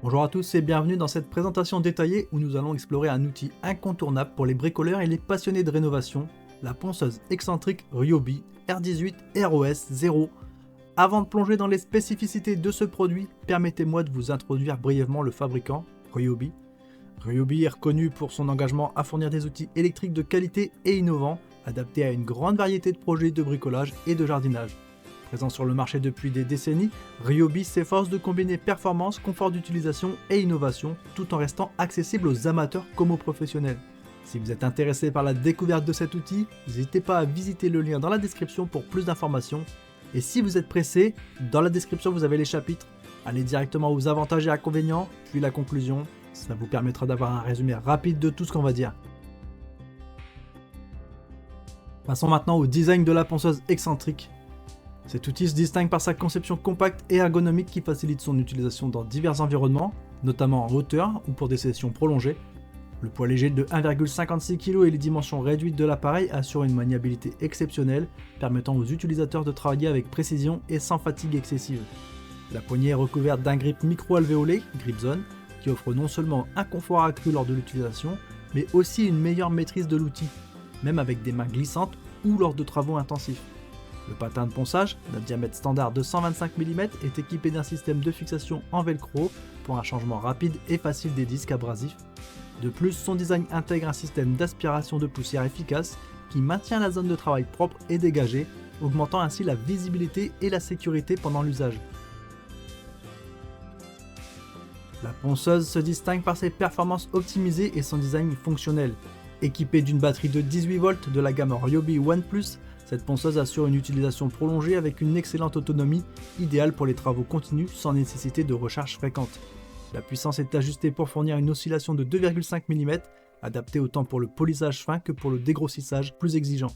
Bonjour à tous et bienvenue dans cette présentation détaillée où nous allons explorer un outil incontournable pour les bricoleurs et les passionnés de rénovation, la ponceuse excentrique Ryobi R18 ROS 0. Avant de plonger dans les spécificités de ce produit, permettez-moi de vous introduire brièvement le fabricant, Ryobi. Ryobi est reconnu pour son engagement à fournir des outils électriques de qualité et innovants, adaptés à une grande variété de projets de bricolage et de jardinage. Présent sur le marché depuis des décennies, Ryobi s'efforce de combiner performance, confort d'utilisation et innovation, tout en restant accessible aux amateurs comme aux professionnels. Si vous êtes intéressé par la découverte de cet outil, n'hésitez pas à visiter le lien dans la description pour plus d'informations. Et si vous êtes pressé, dans la description vous avez les chapitres. Allez directement aux avantages et inconvénients, puis la conclusion. Ça vous permettra d'avoir un résumé rapide de tout ce qu'on va dire. Passons maintenant au design de la ponceuse excentrique. Cet outil se distingue par sa conception compacte et ergonomique qui facilite son utilisation dans divers environnements, notamment en hauteur ou pour des sessions prolongées. Le poids léger de 1,56 kg et les dimensions réduites de l'appareil assurent une maniabilité exceptionnelle, permettant aux utilisateurs de travailler avec précision et sans fatigue excessive. La poignée est recouverte d'un grip micro-alvéolé, Grip Zone, qui offre non seulement un confort accru lors de l'utilisation, mais aussi une meilleure maîtrise de l'outil, même avec des mains glissantes ou lors de travaux intensifs. Le patin de ponçage, d'un diamètre standard de 125 mm, est équipé d'un système de fixation en velcro pour un changement rapide et facile des disques abrasifs. De plus, son design intègre un système d'aspiration de poussière efficace qui maintient la zone de travail propre et dégagée, augmentant ainsi la visibilité et la sécurité pendant l'usage. La ponceuse se distingue par ses performances optimisées et son design fonctionnel. Équipée d'une batterie de 18 volts de la gamme Ryobi One+, cette ponceuse assure une utilisation prolongée avec une excellente autonomie, idéale pour les travaux continus sans nécessité de recharge fréquente. La puissance est ajustée pour fournir une oscillation de 2,5 mm, adaptée autant pour le polissage fin que pour le dégrossissage plus exigeant.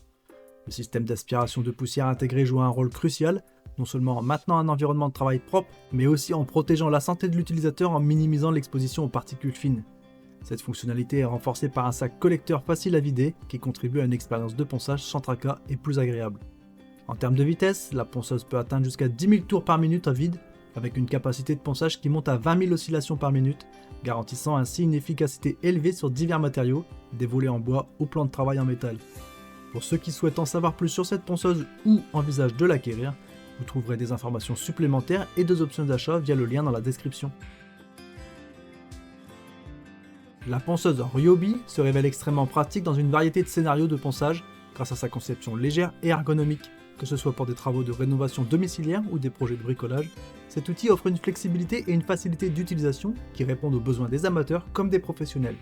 Le système d'aspiration de poussière intégré joue un rôle crucial, non seulement en maintenant un environnement de travail propre, mais aussi en protégeant la santé de l'utilisateur en minimisant l'exposition aux particules fines. Cette fonctionnalité est renforcée par un sac collecteur facile à vider qui contribue à une expérience de ponçage sans tracas et plus agréable. En termes de vitesse, la ponceuse peut atteindre jusqu'à 10 000 tours par minute à vide, avec une capacité de ponçage qui monte à 20 000 oscillations par minute, garantissant ainsi une efficacité élevée sur divers matériaux, des volets en bois ou plans de travail en métal. Pour ceux qui souhaitent en savoir plus sur cette ponceuse ou envisagent de l'acquérir, vous trouverez des informations supplémentaires et des options d'achat via le lien dans la description. La ponceuse Ryobi se révèle extrêmement pratique dans une variété de scénarios de ponçage grâce à sa conception légère et ergonomique. Que ce soit pour des travaux de rénovation domiciliaire ou des projets de bricolage, cet outil offre une flexibilité et une facilité d'utilisation qui répondent aux besoins des amateurs comme des professionnels.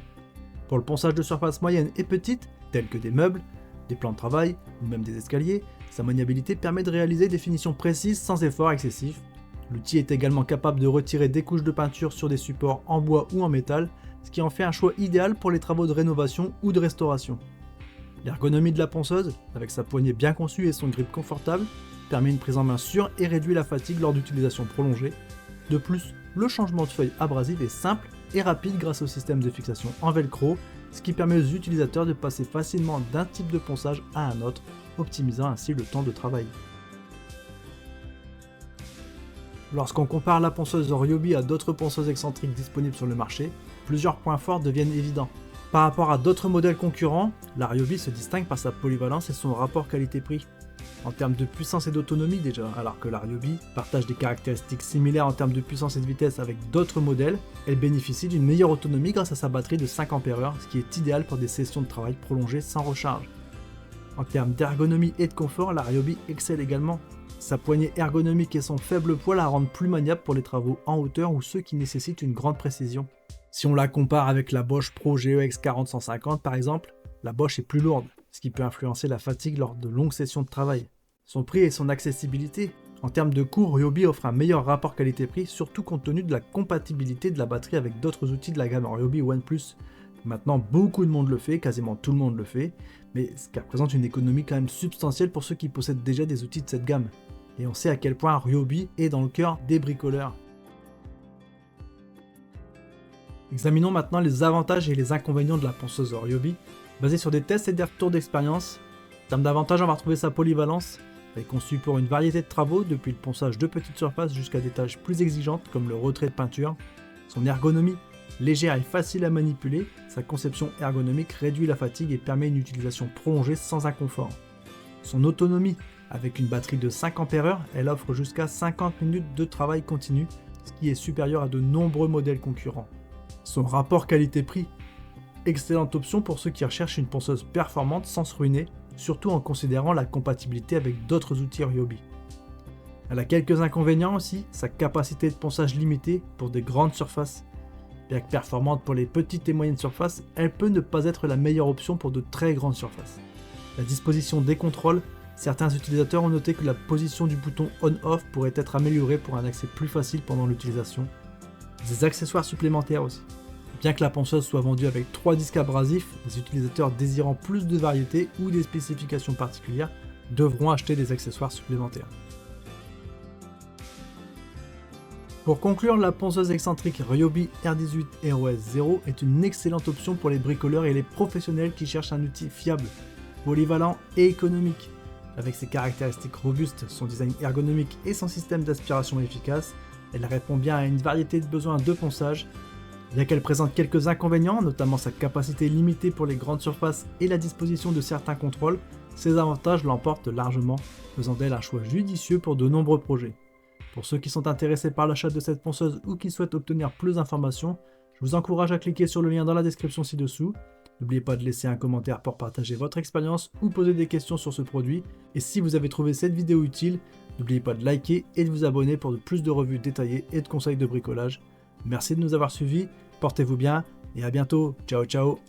Pour le ponçage de surface moyenne et petite, tels que des meubles, des plans de travail ou même des escaliers, sa maniabilité permet de réaliser des finitions précises sans effort excessif. L'outil est également capable de retirer des couches de peinture sur des supports en bois ou en métal, ce qui en fait un choix idéal pour les travaux de rénovation ou de restauration. L'ergonomie de la ponceuse, avec sa poignée bien conçue et son grip confortable, permet une prise en main sûre et réduit la fatigue lors d'utilisation prolongée. De plus, le changement de feuille abrasive est simple et rapide grâce au système de fixation en velcro, ce qui permet aux utilisateurs de passer facilement d'un type de ponçage à un autre, optimisant ainsi le temps de travail. Lorsqu'on compare la ponceuse Ryobi à d'autres ponceuses excentriques disponibles sur le marché, plusieurs points forts deviennent évidents. Par rapport à d'autres modèles concurrents, la Ryobi se distingue par sa polyvalence et son rapport qualité-prix. En termes de puissance et d'autonomie déjà, alors que la Ryobi partage des caractéristiques similaires en termes de puissance et de vitesse avec d'autres modèles, elle bénéficie d'une meilleure autonomie grâce à sa batterie de 5 Ah, ce qui est idéal pour des sessions de travail prolongées sans recharge. En termes d'ergonomie et de confort, la Ryobi excelle également. Sa poignée ergonomique et son faible poids la rendent plus maniable pour les travaux en hauteur ou ceux qui nécessitent une grande précision. Si on la compare avec la Bosch Pro GEX 40-150 par exemple, la Bosch est plus lourde, ce qui peut influencer la fatigue lors de longues sessions de travail. Son prix et son accessibilité. En termes de coût, Ryobi offre un meilleur rapport qualité-prix, surtout compte tenu de la compatibilité de la batterie avec d'autres outils de la gamme Ryobi One+. Maintenant, beaucoup de monde le fait, quasiment tout le monde le fait, mais ce qui représente une économie quand même substantielle pour ceux qui possèdent déjà des outils de cette gamme. Et on sait à quel point Ryobi est dans le cœur des bricoleurs. Examinons maintenant les avantages et les inconvénients de la ponceuse Ryobi, basée sur des tests et des retours d'expérience. En termes d'avantages, on va retrouver sa polyvalence. Elle est conçue pour une variété de travaux, depuis le ponçage de petites surfaces jusqu'à des tâches plus exigeantes comme le retrait de peinture. Son ergonomie, légère et facile à manipuler, sa conception ergonomique réduit la fatigue et permet une utilisation prolongée sans inconfort. Son autonomie, avec une batterie de 5 Ah, elle offre jusqu'à 50 minutes de travail continu, ce qui est supérieur à de nombreux modèles concurrents. Son rapport qualité-prix, excellente option pour ceux qui recherchent une ponceuse performante sans se ruiner, surtout en considérant la compatibilité avec d'autres outils Ryobi. Elle a quelques inconvénients aussi, sa capacité de ponçage limitée pour des grandes surfaces. Bien que performante pour les petites et moyennes surfaces, elle peut ne pas être la meilleure option pour de très grandes surfaces. La disposition des contrôles, certains utilisateurs ont noté que la position du bouton on-off pourrait être améliorée pour un accès plus facile pendant l'utilisation. Des accessoires supplémentaires aussi. Bien que la ponceuse soit vendue avec 3 disques abrasifs, les utilisateurs désirant plus de variété ou des spécifications particulières devront acheter des accessoires supplémentaires. Pour conclure, la ponceuse excentrique Ryobi R18 ROS 0 est une excellente option pour les bricoleurs et les professionnels qui cherchent un outil fiable, polyvalent et économique. Avec ses caractéristiques robustes, son design ergonomique et son système d'aspiration efficace, elle répond bien à une variété de besoins de ponçage. Bien qu'elle présente quelques inconvénients, notamment sa capacité limitée pour les grandes surfaces et la disposition de certains contrôles, ses avantages l'emportent largement, faisant d'elle un choix judicieux pour de nombreux projets. Pour ceux qui sont intéressés par l'achat de cette ponceuse ou qui souhaitent obtenir plus d'informations, je vous encourage à cliquer sur le lien dans la description ci-dessous. N'oubliez pas de laisser un commentaire pour partager votre expérience ou poser des questions sur ce produit. Et si vous avez trouvé cette vidéo utile, n'oubliez pas de liker et de vous abonner pour de plus de revues détaillées et de conseils de bricolage. Merci de nous avoir suivis, portez-vous bien et à bientôt. Ciao ciao.